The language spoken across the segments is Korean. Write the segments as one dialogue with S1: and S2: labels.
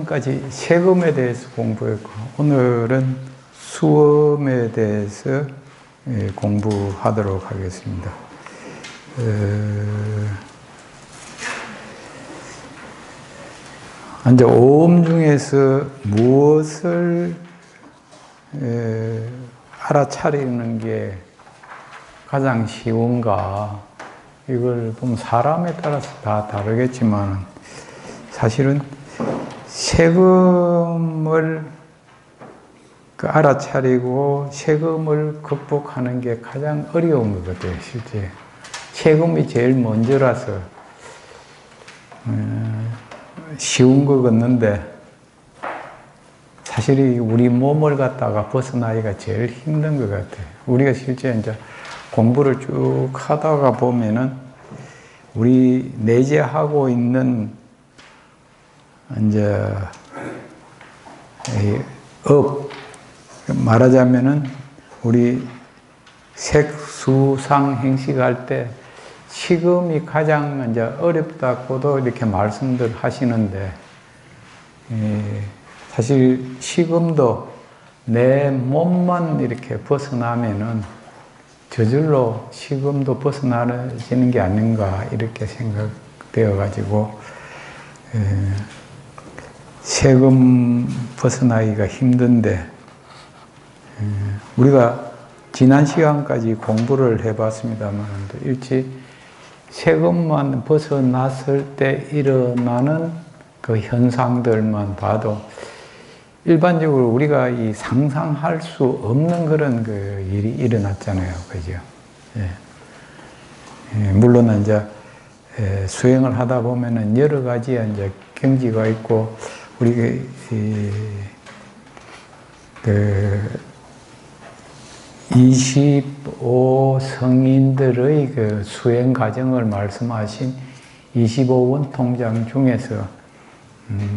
S1: 시간까지 세금에 대해서 공부했고, 오늘은 수험에 대해서 공부하도록 하겠습니다. 이제 오음 중에서 무엇을 알아차리는 게 가장 쉬운가, 이걸 보면 사람에 따라서 다 다르겠지만 사실은 세금을 알아차리고 세금을 극복하는 게 가장 어려운 것 같아요. 실제 세금이 제일 먼저라서 쉬운 것 같는데, 사실 우리 몸을 갖다가 벗어나기가 제일 힘든 것 같아요. 우리가 실제 이제 공부를 쭉 하다가 보면은 우리 내재하고 있는 이제 말하자면은 우리 색수상 행식할 때 식음이 가장 이제 어렵다고도 이렇게 말씀들 하시는데, 사실 식음도 내 몸만 이렇게 벗어나면은 저절로 식음도 벗어나지는 게 아닌가, 이렇게 생각되어 가지고 세금 벗어나기가 힘든데, 우리가 지난 시간까지 공부를 해봤습니다만 일찍 세금만 벗어났을 때 일어나는 그 현상들만 봐도 일반적으로 우리가 이 상상할 수 없는 그런 그 일이 일어났잖아요. 그죠? 물론 이제 수행을 하다 보면은 여러 가지 이제 경지가 있고, 우리 그 25 성인들의 그 수행 과정을 말씀하신 25원 통장 중에서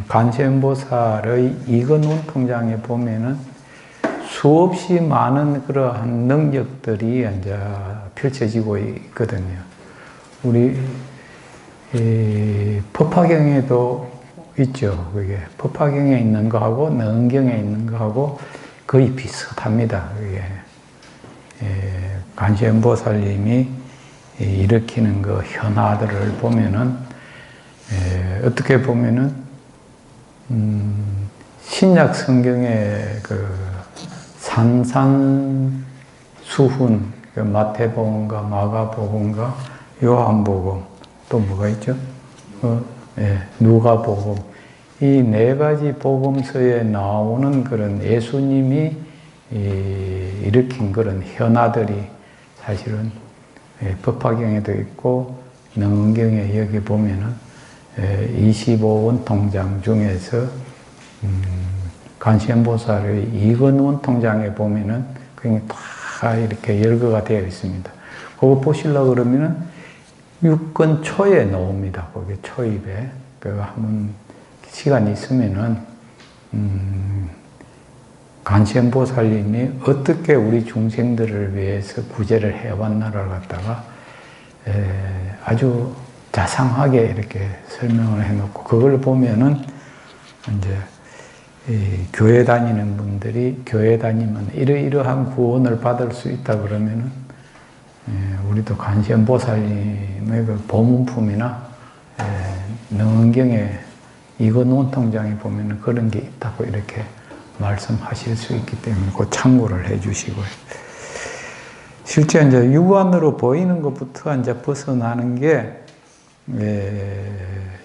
S1: 관세음보살의 이건원 통장에 보면은 수없이 많은 그러한 능력들이 이제 펼쳐지고 있거든요. 우리 법화경에도 있죠. 그게 법화경에 있는 거하고 능경에 있는 거하고 거의 비슷합니다. 그게 관세음보살님이 일으키는 그 현화들을 보면은 어떻게 보면은 신약 성경의 그 산산수훈, 그 마태복음과 마가복음과 요한복음, 또 뭐가 있죠? 누가복음, 이 네 가지 복음서에 나오는 그런 예수님이 일으킨 그런 현화들이 사실은 법화경에도 있고 능경에 여기 보면은 25원 통장 중에서 관세음보살의 이건원 통장에 보면은 그게 다 이렇게 열거가 되어 있습니다. 그거 보시려고 그러면은 6권 초에 나옵니다. 거기 초입에. 그거 한번 시간이 있으면은 관세음보살님이 어떻게 우리 중생들을 위해서 구제를 해왔나를 갖다가 아주 자상하게 이렇게 설명을 해놓고, 그걸 보면은 이제 교회 다니는 분들이 교회 다니면 이러이러한 구원을 받을 수 있다 그러면은 우리도 관세음보살님의 그 보문품이나 능경에 이건원 통장에 보면은 그런 게 있다고 이렇게 말씀하실 수 있기 때문에 그 참고를 해 주시고요. 실제 이제 육안으로 보이는 것부터 이제 벗어나는 게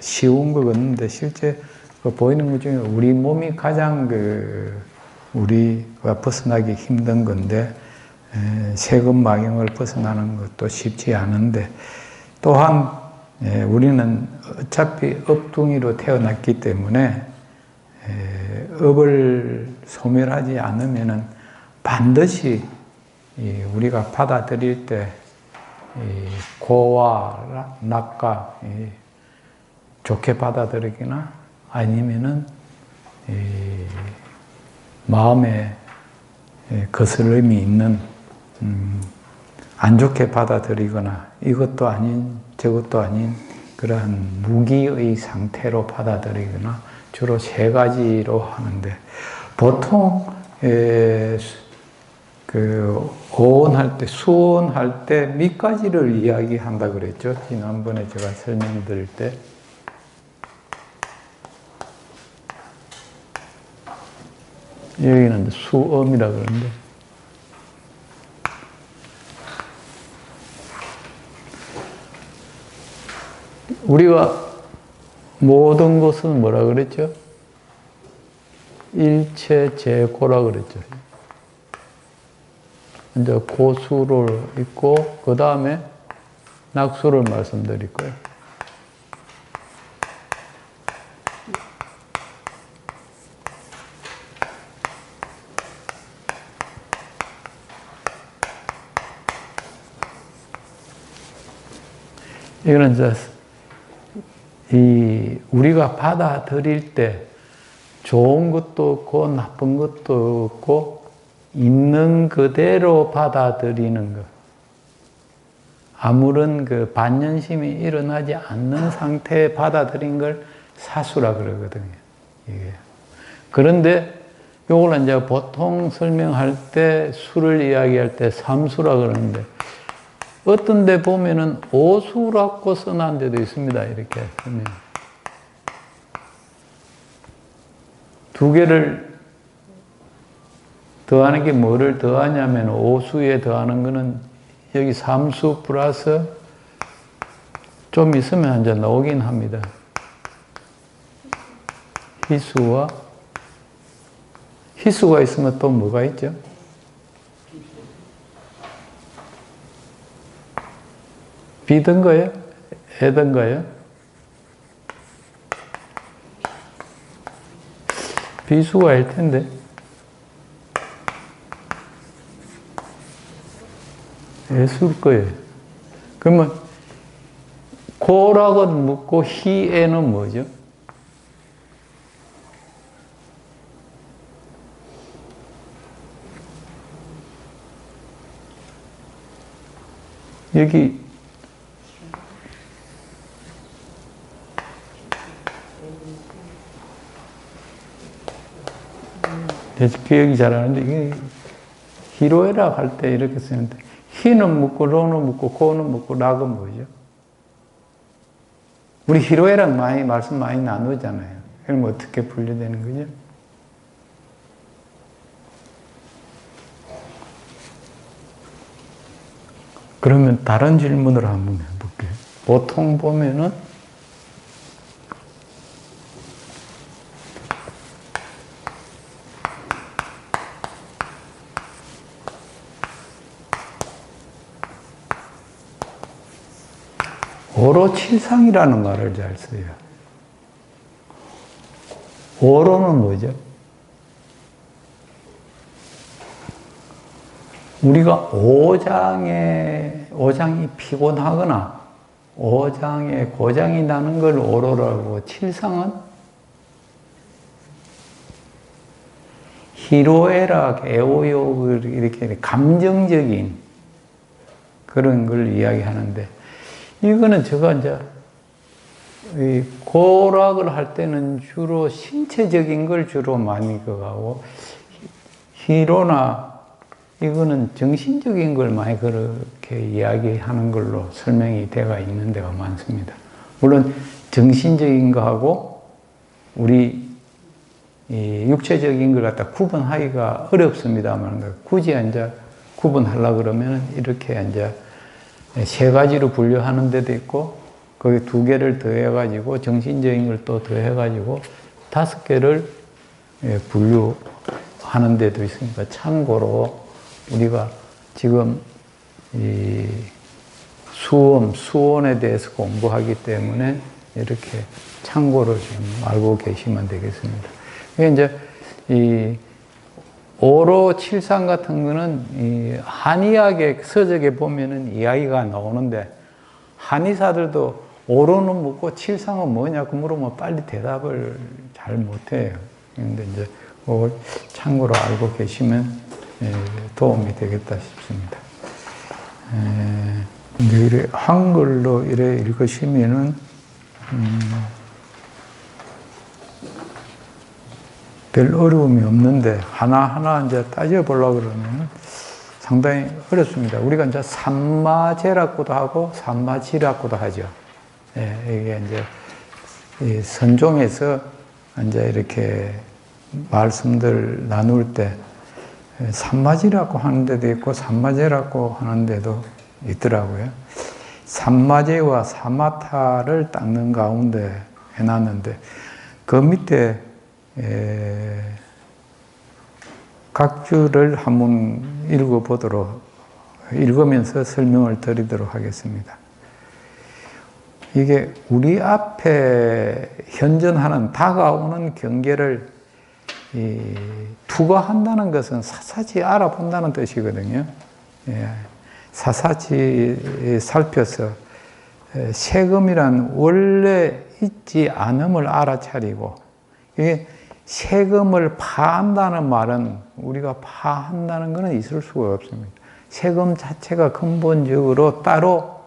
S1: 쉬운 것 같는데, 실제 그 보이는 것 중에 우리 몸이 가장 우리가 벗어나기 힘든 건데, 세금망형을 벗어나는 것도 쉽지 않은데, 또한 우리는 어차피 업둥이로 태어났기 때문에 업을 소멸하지 않으면은 반드시 우리가 받아들일 때 고와 낙과 좋게 받아들이거나 아니면은 마음에 거스름이 있는 안 좋게 받아들이거나 이것도 아닌 저것도 아닌 그러한 무기의 상태로 받아들이거나 주로 세 가지로 하는데 보통 어원할 때, 수언할 때 몇 가지를 이야기한다 그랬죠? 지난번에 제가 설명드릴 때. 여기는 수엄이라 그러는데. 우리가 모든 것은 뭐라 그랬죠? 일체재고라 그랬죠. 이제 고수를 있고 그 다음에 낙수를 말씀드릴 거예요. 이거는 이제 우리가 받아들일 때 좋은 것도 없고 나쁜 것도 없고 있는 그대로 받아들이는 것. 아무런 반연심이 일어나지 않는 상태에 받아들인 걸 사수라 그러거든요. 이게. 그런데 요걸 이제 보통 설명할 때 수를 이야기할 때 삼수라 그러는데 어떤 데 보면은 오수라고 써놓은 데도 있습니다. 이렇게 보면. 두 개를 더하는 게 뭐를 더하냐면 오수에 더하는 거는 여기 삼수 플러스 좀 있으면 이제 나오긴 합니다. 희수가 있으면 또 뭐가 있죠? 비든가요? 애든가요? 비수가 일 텐데. 애수일 거예요. 그러면 고라고 묻고 희애는 뭐죠? 여기 기억이 잘 안 나는데 이게 희로애락 할 때 이렇게 쓰는데 희는 묻고 로는 묻고 고는 묻고 락은 뭐죠? 우리 희로애락 말씀 많이 나누잖아요. 그럼 어떻게 분류되는 거죠? 그러면 다른 질문을 한번 해볼게요. 보통 보면은 오로칠상이라는 말을 잘 써요. 오로는 뭐죠? 우리가 오장이 피곤하거나 오장에 고장이 나는 걸 오로라고, 칠상은 희로애락, 애오욕을 이렇게 감정적인 그런 걸 이야기하는데, 이거는 제가 이제 고락을 할 때는 주로 신체적인 걸 주로 많이 하고, 희로나 이거는 정신적인 걸 많이 그렇게 이야기하는 걸로 설명이 되어 있는 데가 많습니다. 물론 정신적인 거하고 우리 육체적인 걸 갖다 구분하기가 어렵습니다만, 굳이 이제 구분하려고 그러면 이렇게 이제 세 가지로 분류하는 데도 있고, 거기 두 개를 더해가지고 정신적인 걸 또 더해가지고 5개를 분류하는 데도 있으니까, 참고로 우리가 지금 이 수원에 대해서 공부하기 때문에 이렇게 참고로 좀 알고 계시면 되겠습니다. 이게 이제 이 오로칠상 같은 거는 이 한의학의 서적에 보면은 이야기가 나오는데, 한의사들도 오로는 묻고 칠상은 뭐냐고 물으면 빨리 대답을 잘 못해요. 그런데 이제 그걸 참고로 알고 계시면 도움이 되겠다 싶습니다. 이래 한글로 이래 읽으시면은 별 어려움이 없는데 하나하나 이제 따져보려고 그러면 상당히 어렵습니다. 우리가 이제 삼마제라고도 하고 삼마지라고도 하죠. 예, 이게 이제 이 선종에서 이제 이렇게 말씀들 나눌 때 삼마지라고 하는 데도 있고 삼마제라고 하는 데도 있더라고요. 삼마제와 사마타를 닦는 가운데 해놨는데 그 밑에 각 줄을 한번 읽으면서 설명을 드리도록 하겠습니다. 이게 우리 앞에 현존하는 다가오는 경계를 투과한다는 것은 샅샅이 알아본다는 뜻이거든요. 샅샅이 살펴서 세금이란 원래 있지 않음을 알아차리고, 이게 세금을 파한다는 말은 우리가 파한다는 것은 있을 수가 없습니다. 세금 자체가 근본적으로 따로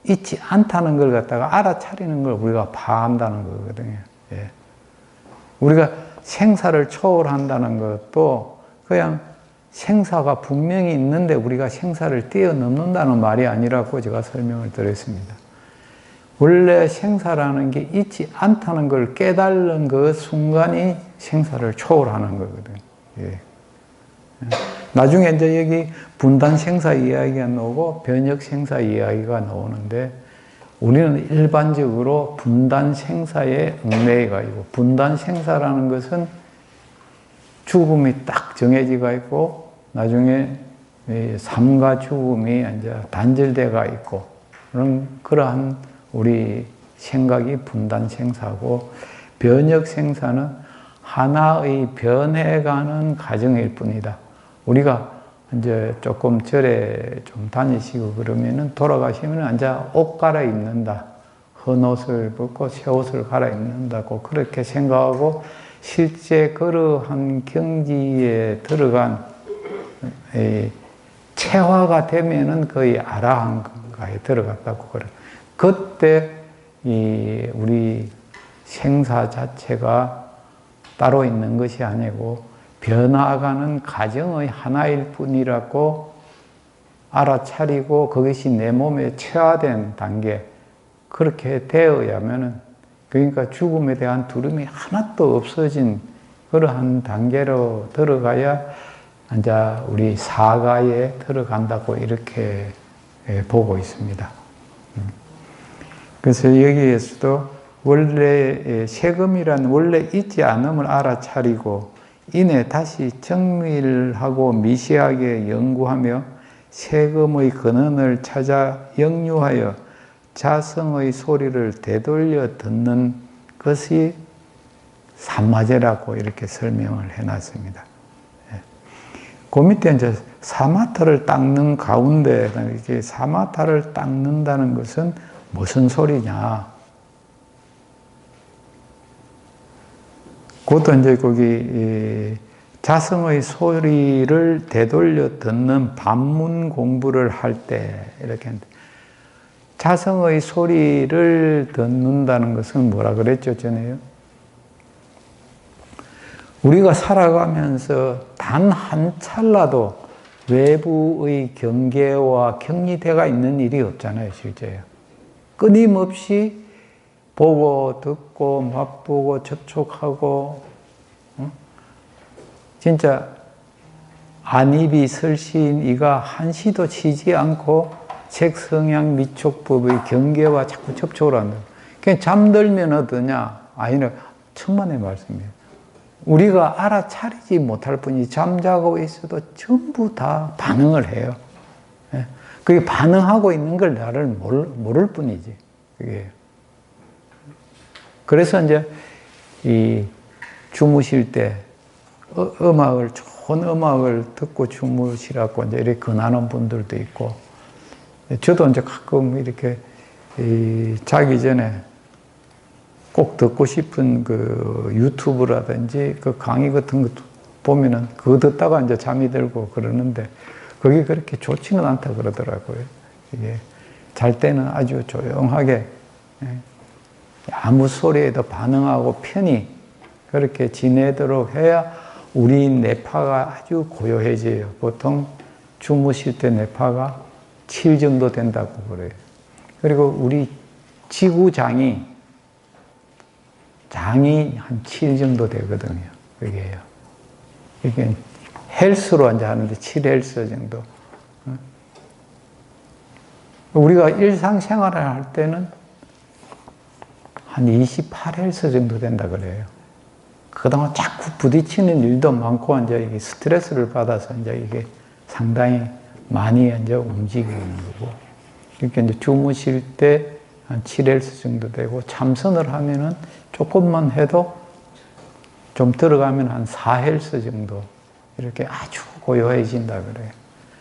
S1: 있지 않다는 걸 갖다가 알아차리는 걸 우리가 파한다는 거거든요. 예. 우리가 생사를 초월한다는 것도 그냥 생사가 분명히 있는데 우리가 생사를 뛰어넘는다는 말이 아니라고 제가 설명을 드렸습니다. 원래 생사라는 게 있지 않다는 걸 깨달는 그 순간이 생사를 초월하는 거거든요. 예. 나중에 이제 여기 분단 생사 이야기가 나오고 변혁 생사 이야기가 나오는데 우리는 일반적으로 분단 생사에 얽매이가 있고, 분단 생사라는 것은 죽음이 딱 정해지가 있고 나중에 삶과 죽음이 이제 단절돼가 있고 그러한 우리 생각이 분단 생사고, 변혁 생사는 하나의 변해가는 과정일 뿐이다. 우리가 이제 조금 절에 좀 다니시고 그러면은 돌아가시면 이제 옷 갈아입는다. 헌 옷을 벗고 새 옷을 갈아입는다고 그렇게 생각하고, 실제 그러한 경지에 들어간 체화가 되면은 거의 아라한가에 들어갔다고 그래. 그때 우리 생사 자체가 따로 있는 것이 아니고 변화가는 과정의 하나일 뿐이라고 알아차리고 그것이 내 몸에 체화된 단계, 그렇게 되어야면은, 그러니까 죽음에 대한 두려움이 하나도 없어진 그러한 단계로 들어가야 이제 우리 사가에 들어간다고 이렇게 보고 있습니다. 그래서 여기에서도 원래 세금이란 원래 있지 않음을 알아차리고 이내 다시 정밀하고 미시하게 연구하며 세금의 근원을 찾아 역류하여 자성의 소리를 되돌려 듣는 것이 삼마제라고 이렇게 설명을 해놨습니다. 그 밑에 이제 사마타를 닦는 가운데, 이렇게 사마타를 닦는다는 것은 무슨 소리냐? 그것도 이제 거기 자성의 소리를 되돌려 듣는 반문 공부를 할 때 이렇게 하는데, 자성의 소리를 듣는다는 것은 뭐라 그랬죠, 전에요? 우리가 살아가면서 단 한 찰나도 외부의 경계와 격리대가 있는 일이 없잖아요, 실제요. 끊임없이 보고 듣고 맛보고 접촉하고, 진짜 안입이 설시인 이가 한시도 치지 않고 색성향 미촉법의 경계와 자꾸 접촉을 한다. 그냥 잠들면 어떠냐? 아니라 천만의 말씀이에요. 우리가 알아차리지 못할 뿐이 잠자고 있어도 전부 다 반응을 해요. 그게 반응하고 있는 걸 나를 모를 뿐이지. 그게. 그래서 이제 이 주무실 때 좋은 음악을 듣고 주무시라고 이제 이렇게 권하는 분들도 있고, 저도 이제 가끔 이렇게 자기 전에 꼭 듣고 싶은 그 유튜브라든지 그 강의 같은 거 보면은 그거 듣다가 이제 잠이 들고 그러는데, 그게 그렇게 좋지는 않다 그러더라고요. 이게 잘 때는 아주 조용하게 아무 소리에도 반응하고 편히 그렇게 지내도록 해야 우리 뇌파가 아주 고요해져요. 보통 주무실 때 뇌파가 7 정도 된다고 그래요. 그리고 우리 지구장이 한 7 정도 되거든요. 그게요. 이게 헬스로 이제 하는데 7헬스 정도. 우리가 일상생활을 할 때는 한 28헬스 정도 된다 그래요. 그동안 자꾸 부딪히는 일도 많고, 이제 이게 스트레스를 받아서 이제 이게 상당히 많이 이제 움직이는 거고. 이렇게 이제 주무실 때 한 7헬스 정도 되고, 참선을 하면은 조금만 해도 좀 들어가면 한 4헬스 정도 이렇게 아주 고요해진다 그래요.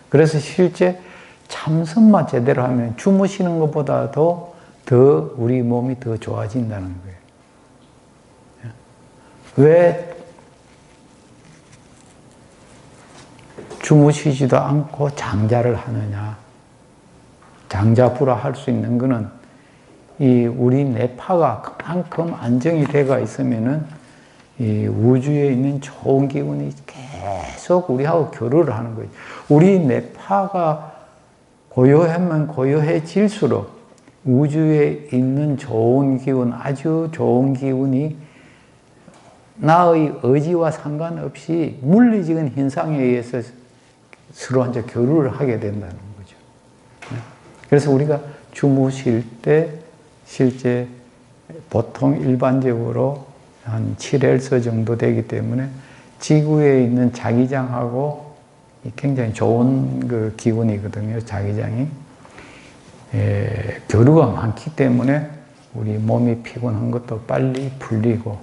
S1: 그래서 실제 참선만 제대로 하면 주무시는 것보다도 더 우리 몸이 더 좋아진다는 거예요. 왜 주무시지도 않고 장자를 하느냐? 장자부라 할 수 있는 거는 이 우리 뇌파가 그만큼 안정이 돼가 있으면은 이 우주에 있는 좋은 기운이 계속 우리하고 교류를 하는 거예요. 우리 뇌파가 고요하면 고요해질수록 우주에 있는 좋은 기운, 아주 좋은 기운이 나의 의지와 상관없이 물리적인 현상에 의해서 서로 이제 교류를 하게 된다는 거죠. 그래서 우리가 주무실 때 실제 보통 일반적으로 한 7헬스 정도 되기 때문에 지구에 있는 자기장하고 굉장히 좋은 그 기운이거든요. 자기장이. 교류가 많기 때문에 우리 몸이 피곤한 것도 빨리 풀리고,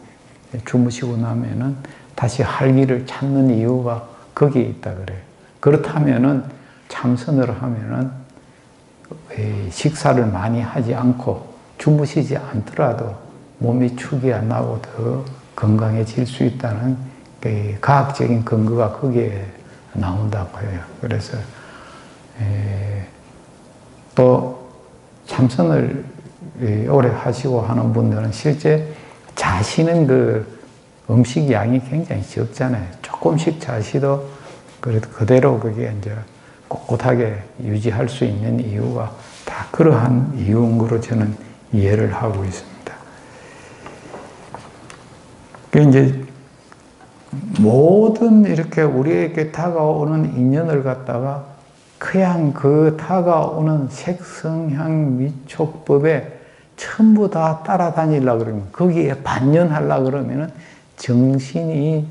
S1: 주무시고 나면은 다시 활기를 찾는 이유가 거기에 있다 그래요. 그렇다면은 참선을 하면은 식사를 많이 하지 않고 주무시지 않더라도 몸이 축이 안 나고 더 건강해질 수 있다는 과학적인 근거가 거기에 나온다고 해요. 그래서 또 참선을 오래 하시고 하는 분들은 실제 자시는 그 음식 양이 굉장히 적잖아요. 조금씩 자시도 그래도 그대로 그게 이제 꼿꼿하게 유지할 수 있는 이유가 다 그러한 이유인 거로 저는 이해를 하고 있습니다. 그 이제 모든 이렇게 우리에게 다가오는 인연을 갖다가 그냥 그 다가오는 색성향 미촉법에 전부 다 따라다니려고 그러면, 거기에 반연하려고 그러면은 정신이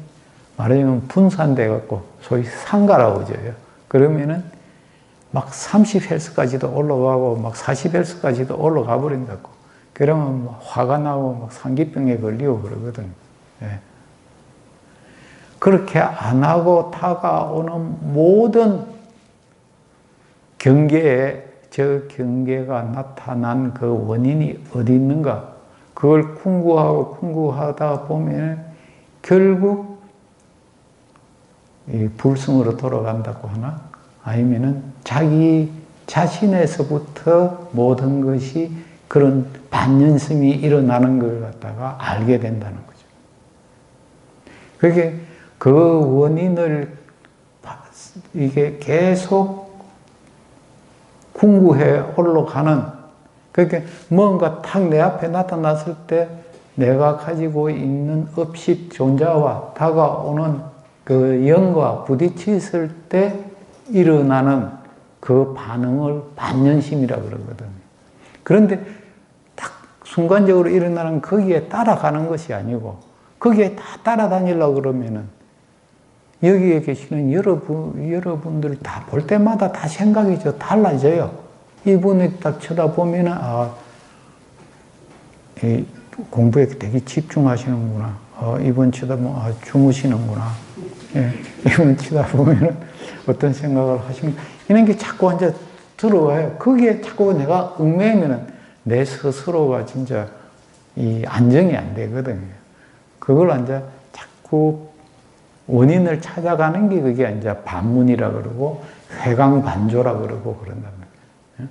S1: 말하자면 분산돼 갖고 소위 상가라오져요. 그러면은 막 30헬스까지도 올라가고 막 40헬스까지도 올라가 버린다고. 그러면 막 화가 나고 막 상기병에 걸리고 그러거든요. 예. 그렇게 안 하고 다가오는 모든 경계에 저 경계가 나타난 그 원인이 어디 있는가? 그걸 궁구하다 보면 결국 이 불승으로 돌아간다고 하나? 아니면은 자기 자신에서부터 모든 것이 그런 반연심이 일어나는 걸 갖다가 알게 된다는 거죠. 그게 그 원인을 이게 계속 궁구해 올라가는, 그러니까 뭔가 탁 내 앞에 나타났을 때 내가 가지고 있는 업식 존재와 다가오는 그 영과 부딪혔을 때 일어나는 그 반응을 반연심이라고 그러거든요. 그런데 딱 순간적으로 일어나는 거기에 따라가는 것이 아니고, 거기에 다 따라다니려고 그러면은 여기에 계시는 여러분들 다 볼 때마다 다 생각이 달라져요. 이분이 딱 쳐다보면은, 공부에 되게 집중하시는구나. 이분 쳐다보면, 주무시는구나. 예, 이분 쳐다보면은 어떤 생각을 하시는, 이런 게 자꾸 이제 들어와요. 거기에 자꾸 내가 얽매이면은 내 스스로가 진짜 이 안정이 안 되거든요. 그걸 이제 자꾸 원인을 찾아가는 게 그게 이제 반문이라 그러고 회광반조라 그러고 그런단 말이에요.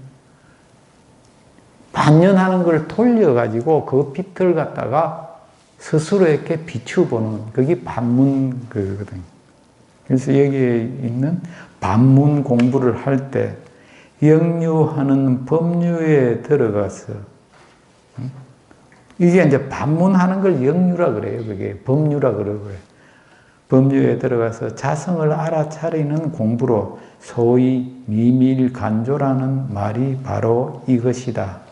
S1: 만연하는 걸 돌려가지고 그 빛을 갖다가 스스로 이렇게 비추보는 그게 반문 거거든요. 그래서 여기에 있는 반문 공부를 할 때 역류하는 법류에 들어가서 이게 이제 반문하는 걸 역류라 그래요. 그게 법류라 그러고요. 법류에 들어가서 자성을 알아차리는 공부로 소위 미밀간조라는 말이 바로 이것이다.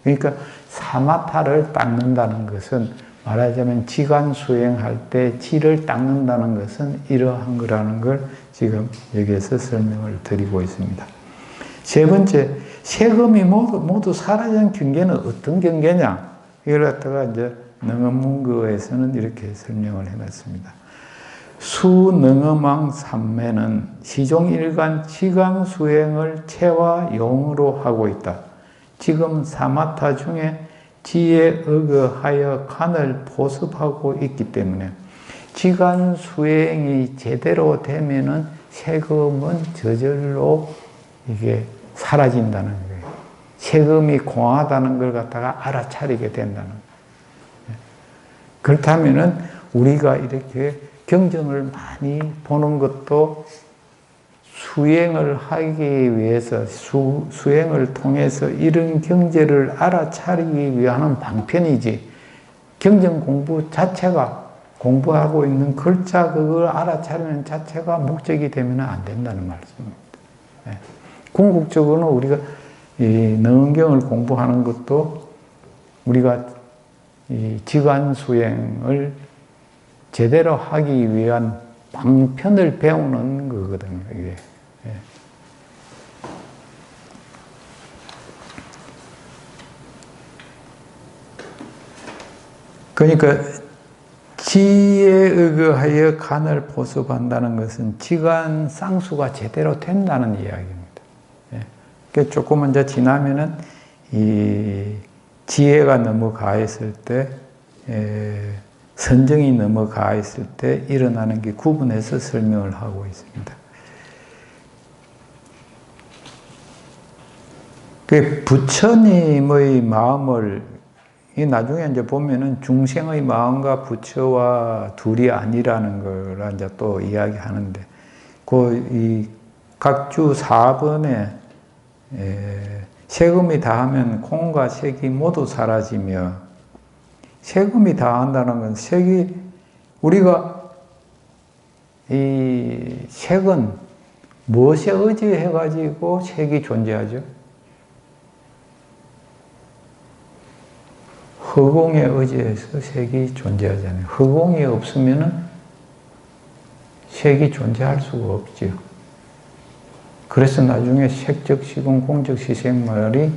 S1: 그러니까 사마타를 닦는다는 것은 말하자면 지간 수행할 때 지를 닦는다는 것은 이러한 거라는 걸 지금 여기에서 설명을 드리고 있습니다. 세 번째, 세금이 모두 사라진 경계는 어떤 경계냐? 이걸 갖다가 이제 능엄문거에서는 이렇게 설명을 해놨습니다. 수능엄왕 삼매는 시종일관 지강 수행을 체와 용으로 하고 있다. 지금 사마타 중에 지에 의거하여 간을 보습하고 있기 때문에 지간 수행이 제대로 되면은 세금은 저절로 이게 사라진다는 거예요. 세금이 공하다는 걸 갖다가 알아차리게 된다는 거예요. 그렇다면은 우리가 이렇게 경전을 많이 보는 것도 수행을 하기 위해서 수행을 통해서 이런 경제를 알아차리기 위한 방편이지 경전 공부 자체가 공부하고 있는 글자 그걸 알아차리는 자체가 목적이 되면 안 된다는 말씀입니다. 네. 궁극적으로는 우리가 이 능엄경을 공부하는 것도 우리가 이 지관 수행을 제대로 하기 위한 방편을 배우는 거거든요. 이게. 예. 그러니까 지에 의거하여 간을 보습한다는 것은 지간 쌍수가 제대로 된다는 이야기입니다. 예. 그러니까 조금 이제 지나면은 이 지혜가 너무 가했을 때, 선정이 너무 가했을 때 일어나는 게 구분해서 설명을 하고 있습니다. 그 부처님의 마음을 이 나중에 이제 보면은 중생의 마음과 부처와 둘이 아니라는 걸 이제 또 이야기하는데 그 이 각주 4번에 세금이 다하면 콩과 색이 모두 사라지며 세금이 다한다는 건 색이 우리가 이 색은 무엇에 의지해 가지고 색이 존재하죠? 허공에 의지해서 색이 존재하잖아요. 허공이 없으면 색이 존재할 수가 없죠. 그래서 나중에 색적 시공, 공적 시생 말이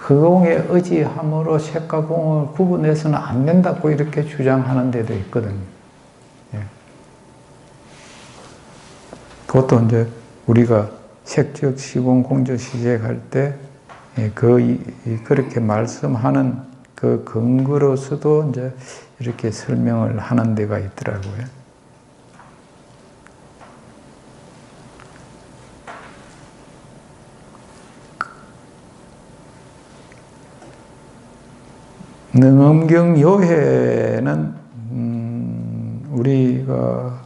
S1: 허공에 의지함으로 색과 공을 구분해서는 안 된다고 이렇게 주장하는 데도 있거든요. 예. 그것도 이제 우리가 색적 시공, 공적 시색할 때 그렇게 말씀하는 그 근거로서도 이제 이렇게 설명을 하는 데가 있더라고요. 능엄경 요해는 우리가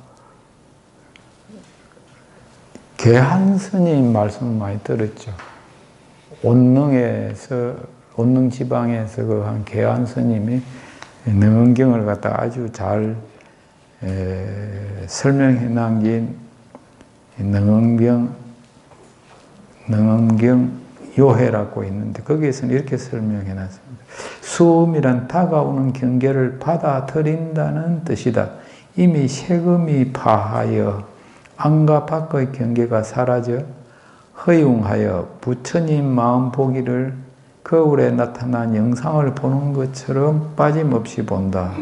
S1: 계한 스님 말씀을 많이 들었죠. 온능 지방에서 그 한 계한 스님이 능엄경을 갖다 아주 잘 설명해 남긴 능엄경 요해라고 있는데 거기에서는 이렇게 설명해 놨습니다. 수음이란 다가오는 경계를 받아들인다는 뜻이다. 이미 세금이 파하여 안과 밖의 경계가 사라져 허용하여 부처님 마음 보기를 거울에 나타난 영상을 보는 것처럼 빠짐없이 본다.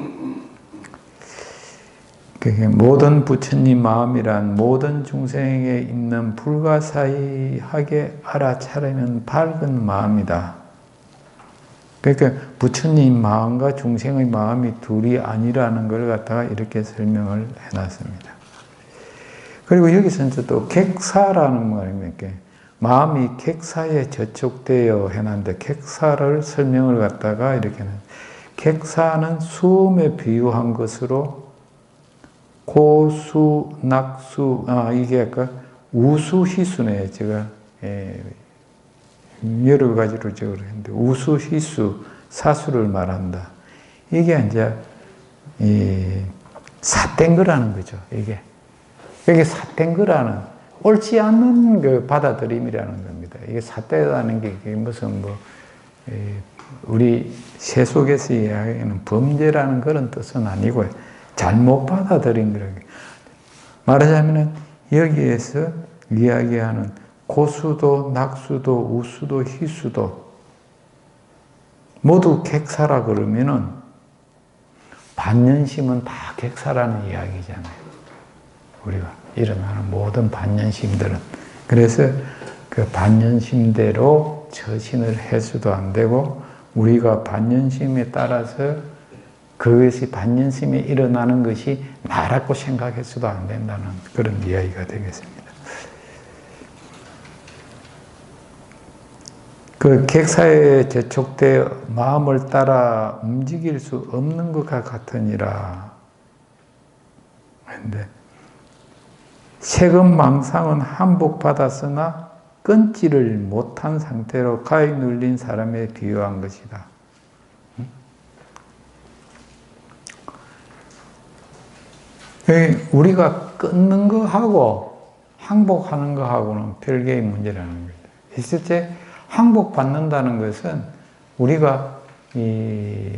S1: 모든 부처님 마음이란 모든 중생에게 있는 불가사의하게 알아차리는 밝은 마음이다. 그러니까 부처님 마음과 중생의 마음이 둘이 아니라는 걸 갖다가 이렇게 설명을 해놨습니다. 그리고 여기서 이제 또 객사라는 말입니다. 마음이 객사에 저촉되어 해놨는데 객사를 설명을 갖다가 이렇게는 객사는 수음에 비유한 것으로 고수, 낙수, 이게 아까 우수, 희수네. 제가 여러 가지로 적을 했는데 우수, 희수, 사수를 말한다. 이게 이제 삿된 거라는 거죠. 이게 삿된 거라는 옳지 않는 그 받아들임이라는 겁니다. 이게 삿되다는 게 무슨 우리 세속에서 이야기하는 범죄라는 그런 뜻은 아니고요. 잘못 받아들인 거라고. 말하자면 여기에서 이야기하는 고수도, 낙수도, 우수도, 희수도 모두 객사라 그러면은 반연심은 다 객사라는 이야기잖아요. 우리가 일어나는 모든 반연심들은. 그래서 그 반연심대로 처신을 해서도 안 되고 우리가 반연심에 따라서 그것이 반연심이 일어나는 것이 나라고 생각해서도 안 된다는 그런 이야기가 되겠습니다. 그 객사에 재촉되어 마음을 따라 움직일 수 없는 것과 같으니라. 그런데 세금망상은 한복받았으나 끊지를 못한 상태로 가히 눌린 사람에 비유한 것이다. 우리가 끊는 거하고 항복하는 거하고는 별개의 문제라는 거죠. 실제 항복받는다는 것은 우리가 이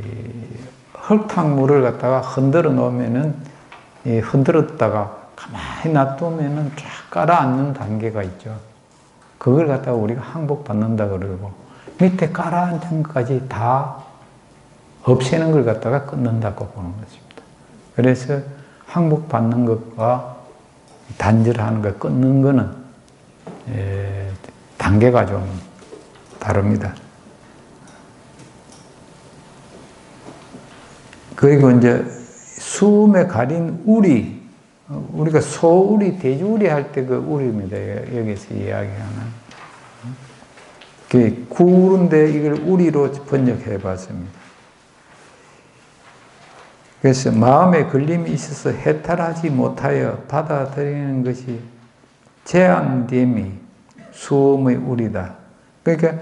S1: 흙탕물을 갖다가 흔들어 놓으면은 흔들었다가 가만히 놔두면은 쫙 깔아앉는 단계가 있죠. 그걸 갖다가 우리가 항복받는다 그러고 밑에 깔아앉은 것까지 다 없애는 걸 갖다가 끊는다고 보는 것입니다. 그래서 항복받는 것과 단절하는 것, 끊는 것은 단계가 좀 다릅니다. 그리고 이제 수음에 가린 우리, 우리가 소우리, 돼지우리 할 때 그 우리입니다. 여기서 이야기하는. 구운데 이걸 우리로 번역해 봤습니다. 그래서 마음에 걸림이 있어서 해탈하지 못하여 받아들이는 것이 제한됨이 수음의 우리다. 그러니까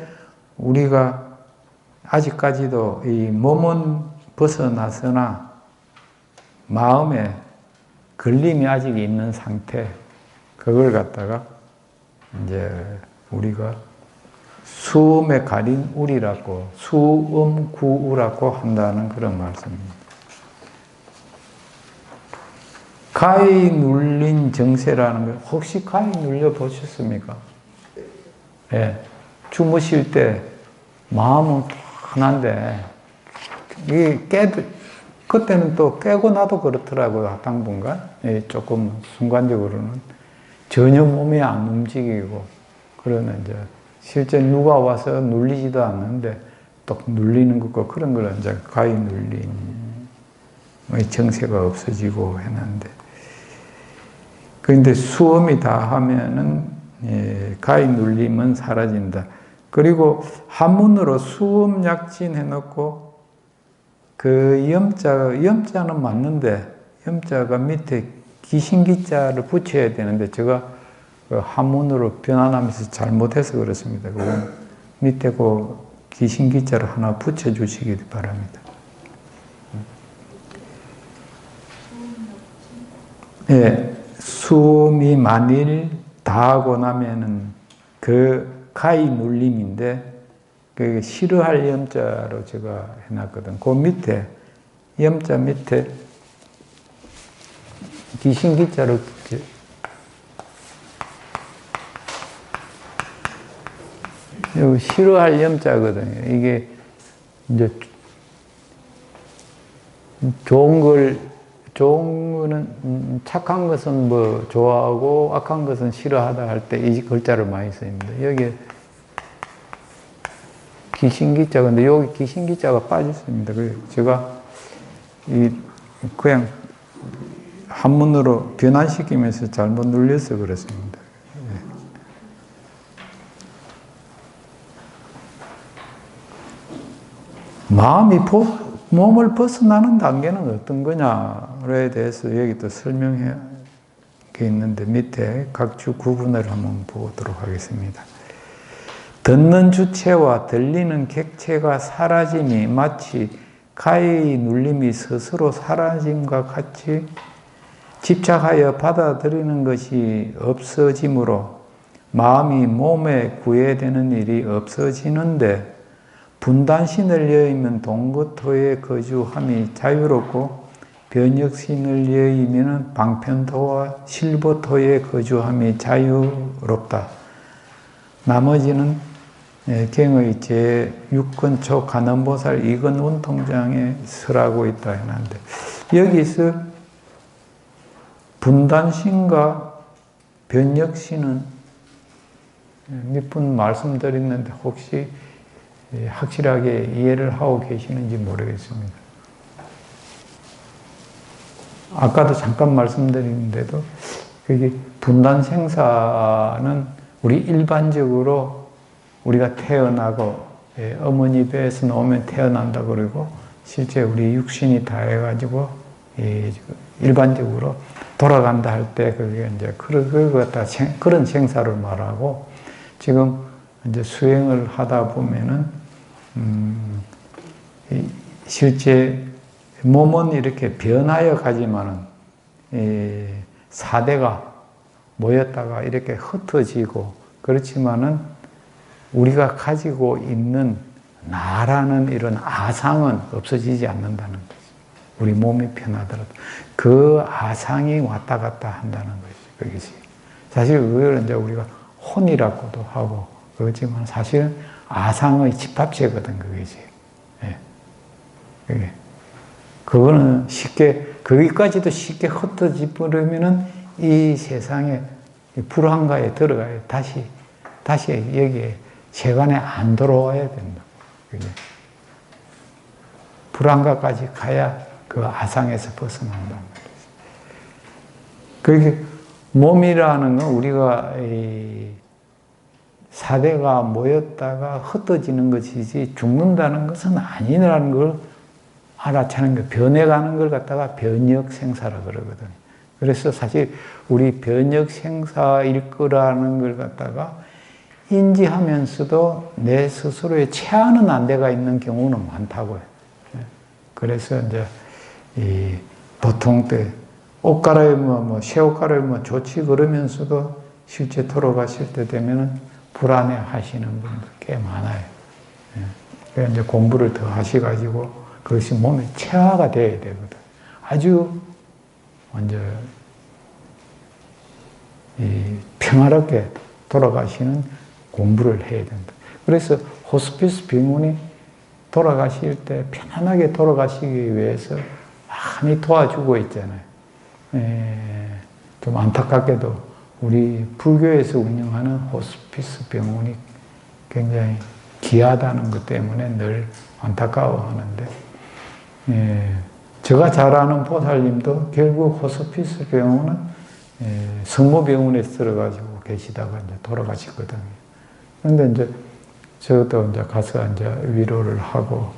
S1: 우리가 아직까지도 이 몸은 벗어나서나 마음에 걸림이 아직 있는 상태, 그걸 갖다가 이제 우리가 수음에 가린 우리라고, 수음구우라고 한다는 그런 말씀입니다. 가히 눌린 정세라는 거, 혹시 가히 눌려 보셨습니까? 예. 주무실 때 마음은 편한데, 그때는 또 깨고 나도 그렇더라고요, 당분간. 예, 조금 순간적으로는. 전혀 몸이 안 움직이고, 그러면 이제, 실제 누가 와서 눌리지도 않는데, 또 눌리는 것과 그런 걸 이제 가히 눌린, 정세가 없어지고 해놨는데. 그런데 수음이 다 하면은, 가히 눌림은 사라진다. 그리고 한문으로 수음 약진 해놓고 그 염자는 맞는데 염자가 밑에 기신기자를 붙여야 되는데 제가 한문으로 변환하면서 잘못해서 그렇습니다. 그 밑에 그 기신기자를 하나 붙여주시기 바랍니다. 예, 수음이 만일 다하고 나면은 그 가히 눌림인데 그 싫어할 염자로 제가 해놨거든. 그 밑에 염자 밑에 기신기자로 여기 싫어할 염자거든요. 이게 이제 좋은 거는 착한 것은 뭐 좋아하고 악한 것은 싫어하다 할 때 이 글자를 많이 씁니다. 여기 기신기자, 근데 여기 기신기자가 빠졌습니다. 그래서 제가 그냥 한문으로 변환시키면서 잘못 눌려서 그렇습니다. 몸을 벗어나는 단계는 어떤 거냐에 대해서 여기 또 설명해 게 있는데 밑에 각주 구분을 한번 보도록 하겠습니다. 듣는 주체와 들리는 객체가 사라짐이 마치 가해의 눌림이 스스로 사라짐과 같이 집착하여 받아들이는 것이 없어지므로 마음이 몸에 구애되는 일이 없어지는데 분단신을 여의면 동거토에 거주함이 자유롭고 변혁신을 여의면 방편토와 실보토에 거주함이 자유롭다. 나머지는 경의 제6근초 간원보살 이건운통장에 설하고 있다 했는데 여기서 분단신과 변혁신은 몇 분 말씀드렸는데 혹시 확실하게 이해를 하고 계시는지 모르겠습니다. 아까도 잠깐 말씀드렸는데도 그게 분단생사는 우리 일반적으로 우리가 태어나고 어머니 배에서 나오면 태어난다 그러고 실제 우리 육신이 다 해가지고 일반적으로 돌아간다 할 때 그게 이제 그런 생사를 말하고 지금 이제 수행을 하다 보면은 실제 몸은 이렇게 변하여 가지만은 사대가 모였다가 이렇게 흩어지고 그렇지만은 우리가 가지고 있는 나라는 이런 아상은 없어지지 않는다는 거죠. 우리 몸이 변하더라도 그 아상이 왔다 갔다 한다는 거죠. 그것이 사실 그걸 이제 우리가 혼이라고도 하고 그렇지만 사실은 아상의 집합체거든 그것이. 예. 그거는 쉽게 거기까지도 쉽게 흩어져 버리면은 이 세상에 불안가에 들어가야 다시 여기에 세간에 안 들어와야 된다. 그게 불안가까지 가야 그 아상에서 벗어난다는 거죠. 그게 몸이라는 건 우리가 사대가 모였다가 흩어지는 것이지 죽는다는 것은 아니라는 걸 알아차는 거, 변해가는 걸 갖다가 변혁생사라 그러거든. 그래서 사실 우리 변혁생사일 거라는 걸 갖다가 인지하면서도 내 스스로에 체하는 안대가 있는 경우는 많다고요. 그래서 이제 보통 때 옷 갈아입으면 새 옷 갈아입으면 좋지 그러면서도 실제 돌아가실 때 되면은 불안해 하시는 분들 꽤 많아요. 그래서 이제 공부를 더 하셔가지고 그것이 몸에 체화가 돼야 되거든. 아주 먼저 평화롭게 돌아가시는 공부를 해야 된다. 그래서 호스피스 병원이 돌아가실 때 편안하게 돌아가시기 위해서 많이 도와주고 있잖아요. 좀 안타깝게도 우리 불교에서 운영하는 호스피스 병원이 굉장히 귀하다는 것 때문에 늘 안타까워하는데 제가 잘 아는 보살님도 결국 호스피스 병원은 성모병원에 들어가지고 계시다가 이제 돌아가셨거든요. 그런데 이제 저도 이제 가서 이제 위로를 하고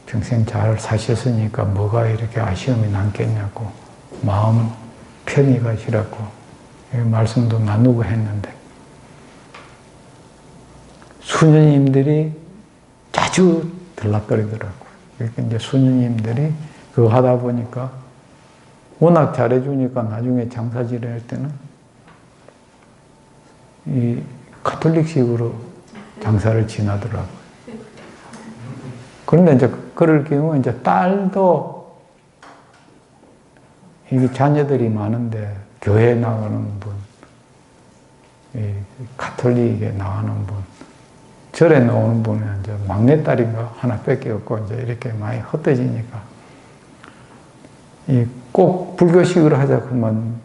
S1: 평생 잘 사셨으니까 뭐가 이렇게 아쉬움이 남겠냐고 마음 편히 가시라고 말씀도 나누고 했는데 수녀님들이 자주 들락거리더라고요. 그러니까 이제 수녀님들이 그거 하다 보니까 워낙 잘해주니까 나중에 장사질을 할 때는 이 카톨릭식으로 장사를 지나더라고요. 그런데 이제 그럴 경우 이제 딸도 이게 자녀들이 많은데 교회 나가는 분, 카톨릭에 나가는 분, 절에 나오는 분은 이제 막내딸인가 하나밖에 없고 이제 이렇게 많이 흩어지니까 꼭 불교식으로 하자 그러면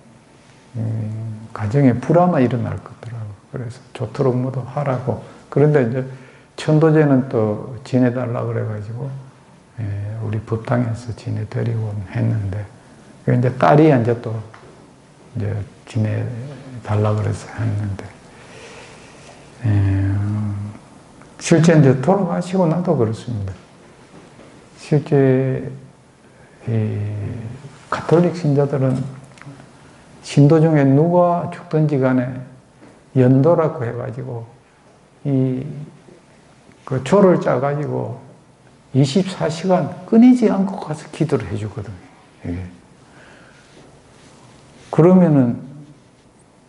S1: 가정에 불화만 일어날 거더라고. 그래서 좋도록 모두 하라고. 그런데 이제 천도제는 또 지내달라 그래가지고 우리 법당에서 지내드리고 했는데 이제 딸이 이제 또 이제 지내달라 그래서 했는데 실제 이제 돌아가시고 나도 그렇습니다. 실제 이 가톨릭 신자들은 신도 중에 누가 죽든지 간에 연도라고 해가지고 그 조를 짜가지고 24시간 끊이지 않고 가서 기도를 해주거든요. 예. 그러면은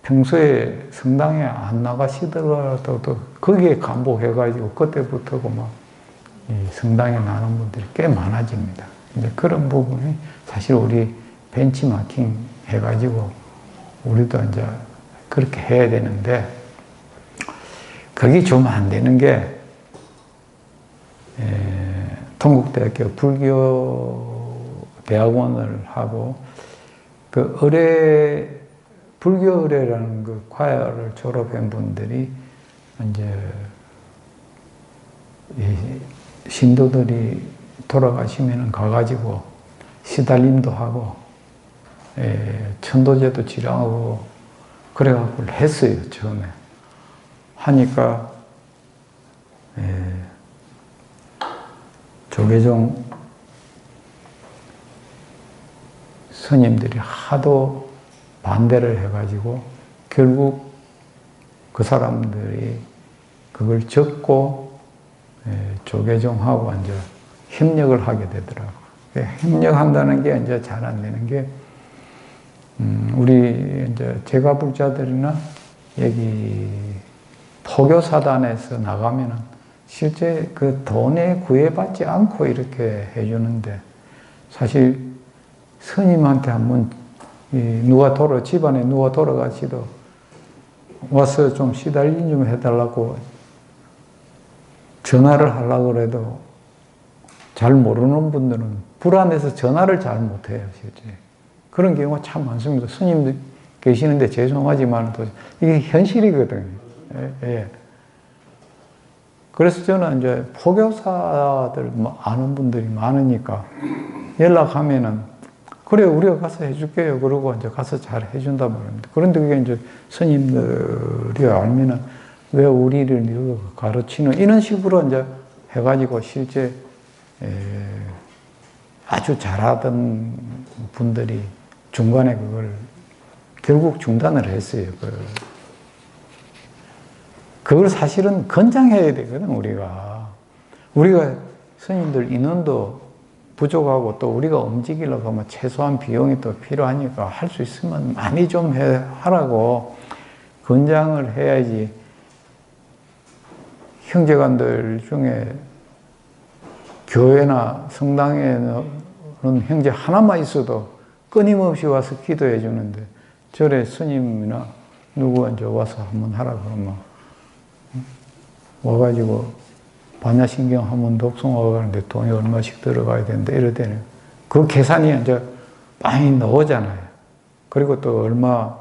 S1: 평소에 성당에 안 나가시더라도 거기에 감복해가지고 그때부터고 막 성당에 나는 분들이 꽤 많아집니다. 이제 그런 부분이 사실 우리 벤치마킹 해가지고 우리도 이제 그렇게 해야 되는데 그게 좀 안 되는 게 동국대학교 불교대학원을 하고 그 불교 의례라는 그 과를 졸업한 분들이 이제 신도들이 돌아가시면 가가지고 시달림도 하고 천도제도 지령하고 그래갖고 했어요. 처음에 하니까 조계종 스님들이 하도 반대를 해가지고 결국 그 사람들이 그걸 적고 조계종하고 이제 협력을 하게 되더라고요. 협력한다는 게 이제 잘 안 되는 게 우리 이제 제가불자들이나 여기 포교사단에서 나가면은 실제 그 돈에 구애받지 않고 이렇게 해주는데 사실 스님한테 한번 집안에 누가 돌아가시도 와서 좀 시달림 좀 해달라고 전화를 하려고 해도 잘 모르는 분들은 불안해서 전화를 잘 못해요, 실제. 그런 경우가 참 많습니다. 스님들 계시는데 죄송하지만 또 이게 현실이거든요. 예. 그래서 저는 이제 포교사들 아는 분들이 많으니까 연락하면은 그래 우리가 가서 해줄게요. 그러고 이제 가서 잘 해준단 말입니다. 그런데 그게 이제 스님들이 알면은 왜 우리를 이렇게 가르치는 이런 식으로 이제 해가지고 실제 아주 잘하던 분들이 중간에 그걸 결국 중단을 했어요. 그걸 사실은 권장해야 되거든, 우리가. 우리가 스님들 인원도 부족하고 또 우리가 움직이려고 하면 최소한 비용이 또 필요하니까 할 수 있으면 많이 좀 하라고 권장을 해야지. 형제간들 중에 교회나 성당에는 형제 하나만 있어도 끊임없이 와서 기도해 주는데 절에 스님이나 누구 이제 와서 한번 하라 그러면 와가지고 반야신경 한번 독송하고 가는데 돈이 얼마씩 들어가야 되는데 이러더니 그 계산이 이제 많이 나오잖아요. 그리고 또 얼마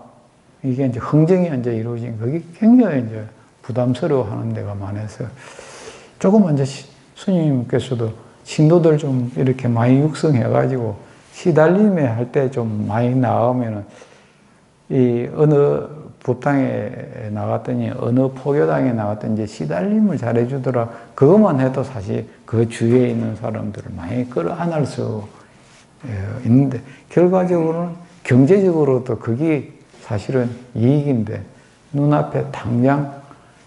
S1: 이게 이제 흥정이 이제 이루어진 그게 굉장히 이제 부담스러워 하는 데가 많아서 조금 이제 스님께서도 신도들 좀 이렇게 많이 육성해가지고 시달림에 할 때 좀 많이 나오면은 이 어느 법당에 나갔더니 어느 포교당에 나갔더니 이제 시달림을 잘해주더라. 그것만 해도 사실 그 주위에 있는 사람들을 많이 끌어안을 수 있는데 결과적으로는 경제적으로도 그게 사실은 이익인데 눈앞에 당장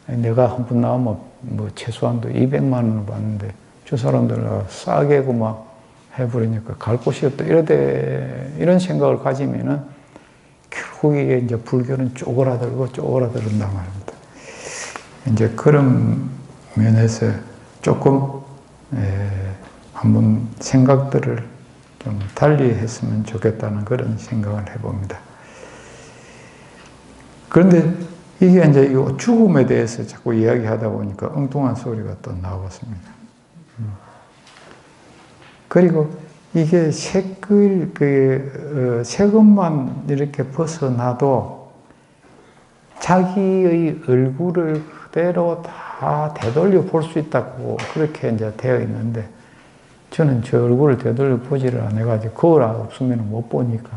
S1: 내가 한 번 나오면 뭐 최소한도 200만 원을 받는데 저 사람들 싸게 막 해버리니까 갈 곳이 없다. 이런 생각을 가지면은 결국 이게 이제 불교는 쪼그라든단 말입니다. 이제 그런 면에서 조금 한번 생각들을 좀 달리 했으면 좋겠다는 그런 생각을 해봅니다. 그런데 이게 이제 이 죽음에 대해서 자꾸 이야기하다 보니까 엉뚱한 소리가 또 나왔습니다. 그리고 이게 세금만 이렇게 벗어나도 자기의 얼굴을 그대로 다 되돌려 볼 수 있다고 그렇게 이제 되어 있는데 저는 저 얼굴을 되돌려 보지를 안 해가지고 거울 없으면 못 보니까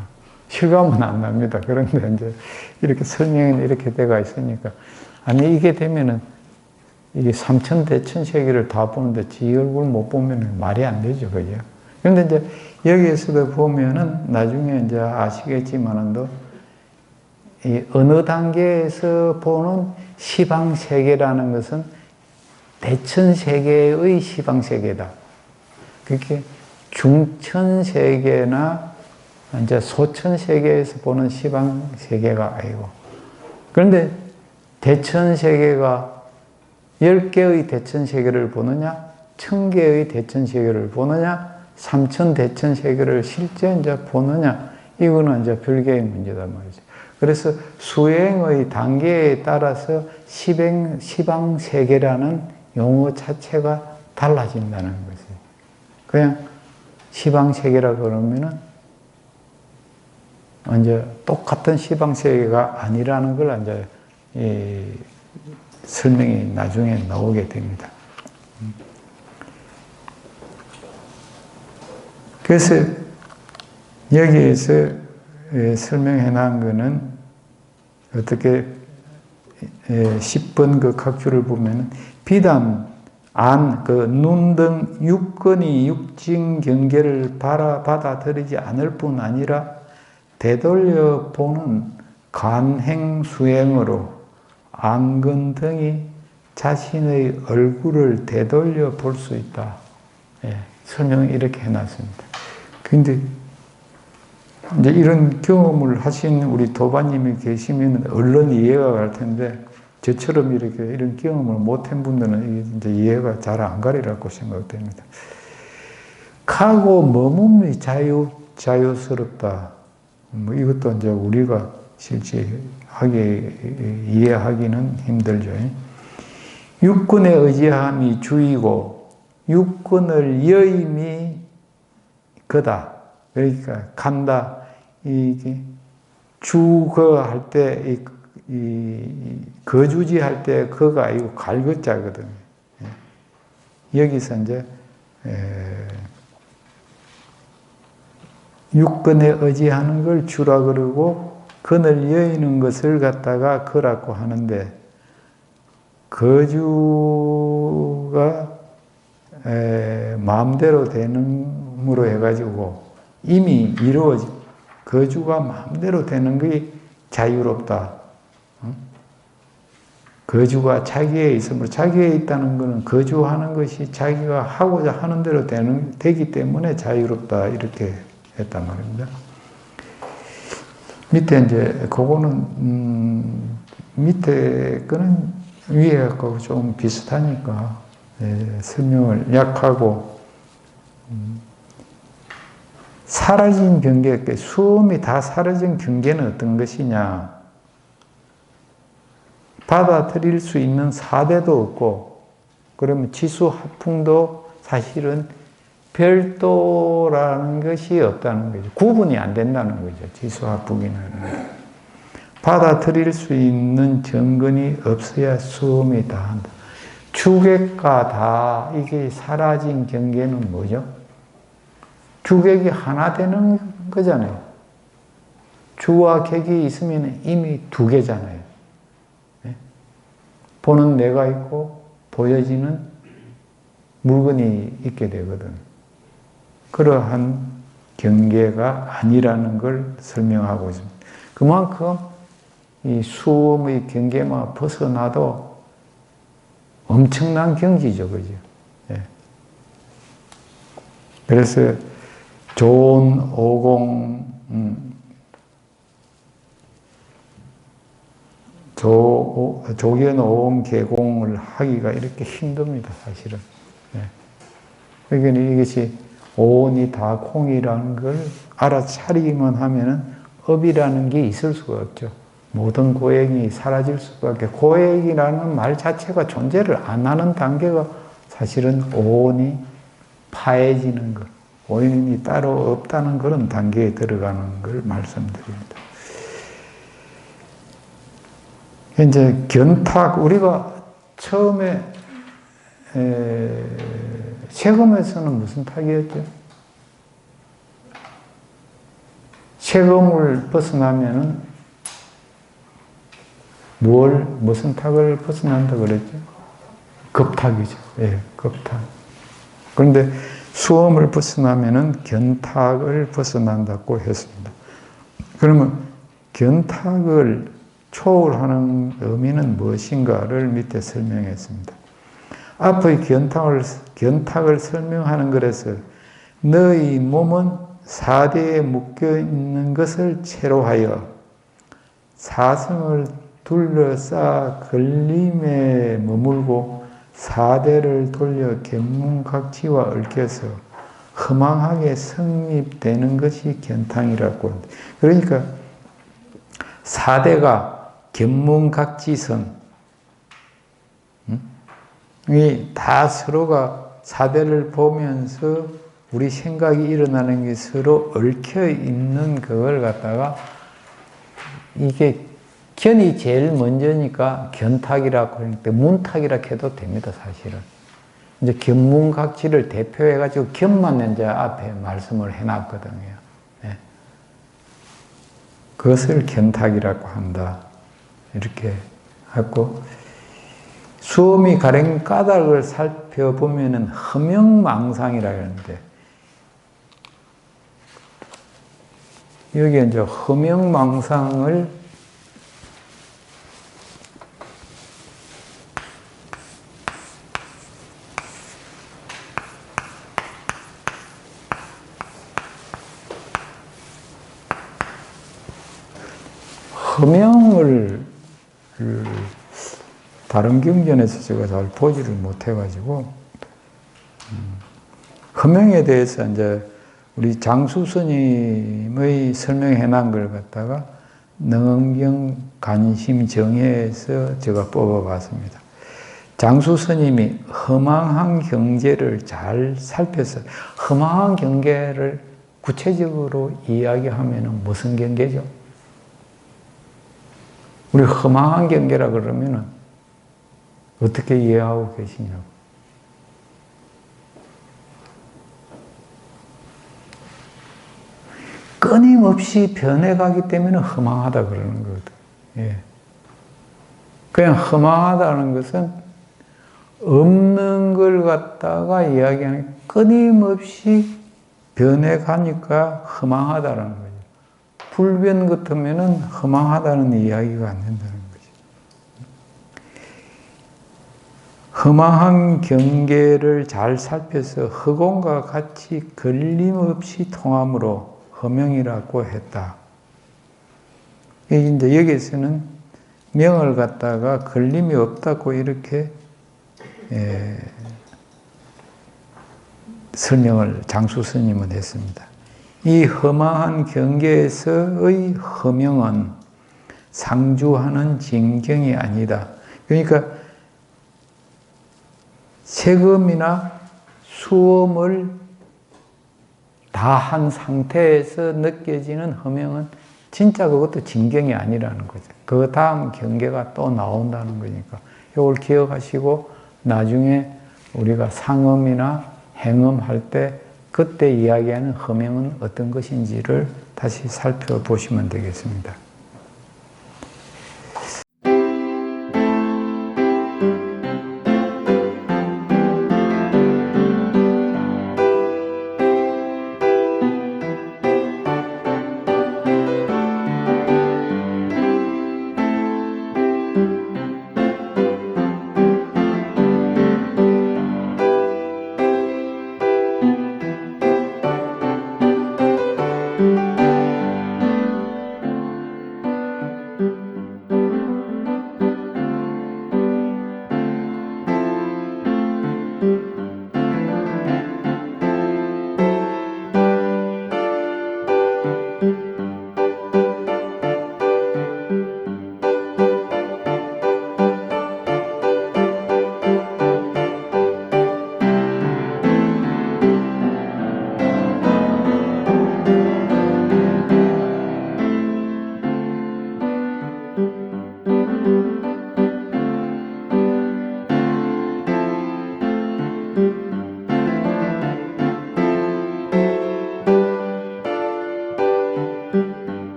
S1: 실감은 안 납니다. 그런데 이제 이렇게 설명이 이렇게 돼가 있으니까 아니 이게 되면은 이게 삼천대천세계를 다 보는데 지 얼굴 못 보면 말이 안 되죠. 그죠? 그런데 이제 여기에서도 보면은 나중에 이제 아시겠지만은도 이 어느 단계에서 보는 시방세계라는 것은 대천세계의 시방세계다. 그렇게 중천세계나 이제 소천세계에서 보는 시방세계가 아니고, 그런데 대천세계가 10개의 대천세계를 보느냐, 1000개의 대천세계를 보느냐, 3000대천세계를 실제 이제 보느냐, 이거는 이제 별개의 문제다 말이죠. 그래서 수행의 단계에 따라서 시방세계라는 용어 자체가 달라진다는 거지. 그냥 시방세계라 그러면은 이제 똑같은 시방세계가 아니라는 걸 이제 설명이 나중에 나오게 됩니다. 그래서 여기에서 설명해 놓은 거는 어떻게 10번 그 각주를 보면 비단, 안, 그 눈 등 육근이 육진 경계를 받아들이지 않을 뿐 아니라 되돌려 보는 간행 수행으로 안근 등이 자신의 얼굴을 되돌려 볼 수 있다. 설명을 이렇게 해놨습니다. 근데 이제 이런 경험을 하신 우리 도반님이 계시면 얼른 이해가 갈 텐데, 저처럼 이렇게 이런 경험을 못한 분들은 이제 이해가 잘 안 가리라고 생각됩니다. 가고 머문이 자유스럽다. 뭐 이것도 이제 우리가 실제 이해하기는 힘들죠. 육근에 의지함이 주이고 육근을 여임이 거다. 그러니까 간다. 이게 주거할 때 거주지할 때 거가 아니고 갈거자거든요. 여기서 이제 육근에 의지하는 걸 주라 그러고 근을 여의는 것을 갖다가 거라고 하는데, 거주가 마음대로 되는으로 해가지고 이미 이루어진 거주가 마음대로 되는 게 자유롭다. 거주가 자기에 있으므로, 자기에 있다는 것은 거주하는 것이 자기가 하고자 하는 대로 되기 때문에 자유롭다. 이렇게 했단 말입니다. 밑에 이제 그거는 밑에 거는 위에 거 좀 비슷하니까 설명을 약하고, 사라진 경계, 수음이 다 사라진 경계는 어떤 것이냐? 받아들일 수 있는 사대도 없고, 그러면 지수 합풍도 사실은 별도라는 것이 없다는 거죠. 구분이 안 된다는 거죠. 지수 합풍이라는. 받아들일 수 있는 정근이 없어야 수음이 다 한다. 주객과 다 이게 사라진 경계는 뭐죠? 주객이 하나 되는 거잖아요. 주와 객이 있으면 이미 두 개잖아요. 보는 내가 있고 보여지는 물건이 있게 되거든. 그러한 경계가 아니라는 걸 설명하고 있습니다. 그만큼 이 수음의 경계만 벗어나도 엄청난 경지죠, 그죠? 그래서 좋은 오공, 조견 오공 개공을 하기가 이렇게 힘듭니다, 사실은. 그러니까 이것이 오온이 다 콩이라는 걸 알아차리기만 하면은 업이라는 게 있을 수가 없죠. 모든 고액이 사라질 수밖에. 고액이라는 말 자체가 존재를 안 하는 단계가 사실은 오온이 파해지는 것, 오온이 따로 없다는 그런 단계에 들어가는 걸 말씀드립니다. 이제 견탁, 우리가 처음에 세금에서는 무슨 탁이었죠? 세금을 벗어나면은 무슨 탁을 벗어난다 그랬죠? 겁탁이죠. 예, 겁탁. 그런데 수험을 벗어나면은 견탁을 벗어난다고 했습니다. 그러면 견탁을 초월하는 의미는 무엇인가를 밑에 설명했습니다. 앞의 견탁을 설명하는 것에서 너희 몸은 사대에 묶여 있는 것을 채로하여 사성을 둘러싸 걸림에 머물고 사대를 돌려 견문각지와 얽혀서 허망하게 성립되는 것이 견탕이라고 합니다. 그러니까 사대가 견문각지성 이 다 서로가 사대를 보면서 우리 생각이 일어나는 게 서로 얽혀 있는 그걸 갖다가 이게 견이 제일 먼저니까 견탁이라고 하니까 문탁이라고 해도 됩니다, 사실은. 이제 견문각지를 대표해가지고 견만 이제 앞에 말씀을 해놨거든요. 네. 그것을 견탁이라고 한다. 이렇게 하고, 수험이 가령 까닭을 살펴보면은 허명망상이라고 하는데, 여기 이제 허명망상을 허명을 다른 경전에서 제가 잘 보지를 못해가지고 허명에 대해서 이제 우리 장수 스님의 설명해놓은 걸 갖다가 능엄경 간심정해에서 제가 뽑아봤습니다. 장수 스님이 허망한 경계를 잘 살펴서 허망한 경계를 구체적으로 이야기하면 무슨 경계죠? 우리 허망한 경계라 그러면은 어떻게 이해하고 계시냐고. 끊임없이 변해가기 때문에 허망하다 그러는 거거든. 예. 그냥 허망하다는 것은 없는 걸 갖다가 이야기하는 끊임없이 변해가니까 허망하다는 거죠. 불변 같으면은 허망하다는 이야기가 안 된다는 거죠. 허망한 경계를 잘 살펴서 허공과 같이 걸림없이 통함으로 허명이라고 했다. 이제 여기서는 명을 갖다가 걸림이 없다고 이렇게 설명을 장수 스님은 했습니다. 이 험한 경계에서의 허명은 상주하는 진경이 아니다. 그러니까 세금이나 수험을 다 한 상태에서 느껴지는 허명은 진짜 그것도 진경이 아니라는 거죠. 그 다음 경계가 또 나온다는 거니까 이걸 기억하시고 나중에 우리가 상엄이나 행엄할 때 그때 이야기하는 허명은 어떤 것인지를 다시 살펴보시면 되겠습니다.